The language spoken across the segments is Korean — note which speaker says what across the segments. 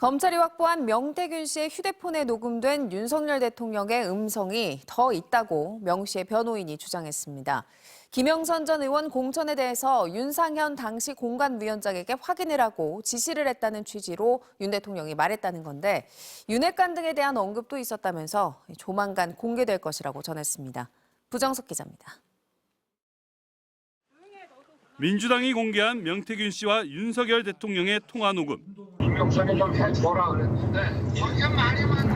Speaker 1: 검찰이 확보한 명태균 씨의 휴대폰에 녹음된 윤석열 대통령의 음성이 더 있다고 명 씨의 변호인이 주장했습니다. 김영선 전 의원 공천에 대해서 윤상현 당시 공관위원장에게 확인을 하고 지시를 했다는 취지로 윤 대통령이 말했다는 건데 윤핵관 등에 대한 언급도 있었다면서 조만간 공개될 것이라고 전했습니다. 부정석 기자입니다.
Speaker 2: 민주당이 공개한 명태균 씨와 윤석열 대통령의 통화 녹음.
Speaker 3: 김영선이 좀 해줘라 그랬는데 거기가 말이 많네.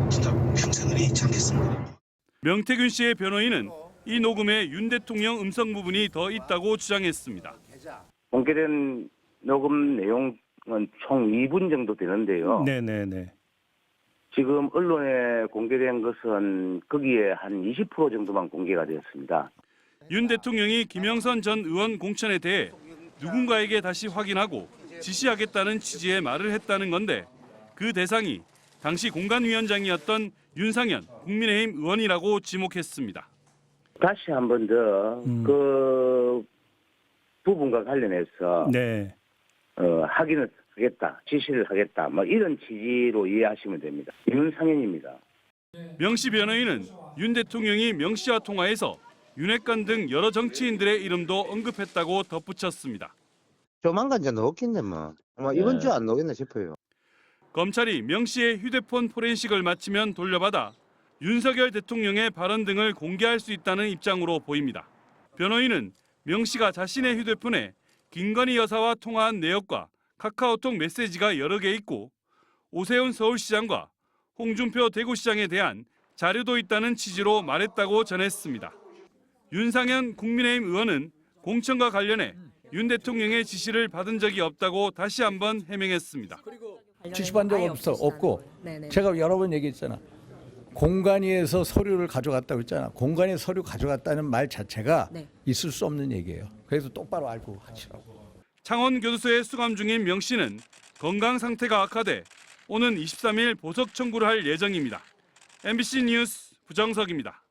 Speaker 4: 진짜 평생을 잊지 않겠습니다.
Speaker 2: 명태균 씨의 변호인은 이 녹음에 윤 대통령 음성 부분이 더 있다고 주장했습니다.
Speaker 5: 공개된 녹음 내용은 총 2분 정도 되는데요.
Speaker 6: 네네네.
Speaker 5: 지금 언론에 공개된 것은 거기에 한 20% 정도만 공개가 되었습니다.
Speaker 2: 윤 대통령이 김영선 전 의원 공천에 대해 누군가에게 다시 확인하고 지시하겠다는 취지의 말을 했다는 건데 그 대상이 당시 공관위원장이었던 윤상현 국민의힘 의원이라고 지목했습니다.
Speaker 5: 다시 한 번 더 그 부분과 관련해서
Speaker 6: 네.
Speaker 5: 확인을 하겠다, 지시를 하겠다, 뭐 이런 취지로 이해하시면 됩니다. 윤상현입니다.
Speaker 2: 명 씨 변호인은 윤 대통령이 명 씨와 통화해서 윤핵관 등 여러 정치인들의 이름도 언급했다고 덧붙였습니다.
Speaker 7: 조만간 이제 나오겠네 뭐. 아마 이번 주 안 나오겠나 싶어요.
Speaker 2: 검찰이 명 씨의 휴대폰 포렌식을 마치면 돌려받아 윤석열 대통령의 발언 등을 공개할 수 있다는 입장으로 보입니다. 변호인은 명 씨가 자신의 휴대폰에 김건희 여사와 통화한 내역과 카카오톡 메시지가 여러 개 있고 오세훈 서울시장과 홍준표 대구시장에 대한 자료도 있다는 취지로 말했다고 전했습니다. 윤상현 국민의힘 의원은 공천과 관련해 윤 대통령의 지시를 받은 적이 없다고 다시 한번 해명했습니다.
Speaker 8: 지시받은 적 없고 제가 여러 번 얘기했잖아. 공관위에서 서류를 가져갔다고 했잖아. 공관위 서류 가져갔다는 말 자체가 있을 수 없는 얘기예요. 그래서 똑바로 알고 하시라고.
Speaker 2: 창원교도소에 수감 중인 명 씨는 건강 상태가 악화돼 오는 23일 보석 청구를 할 예정입니다. MBC 뉴스 부정석입니다.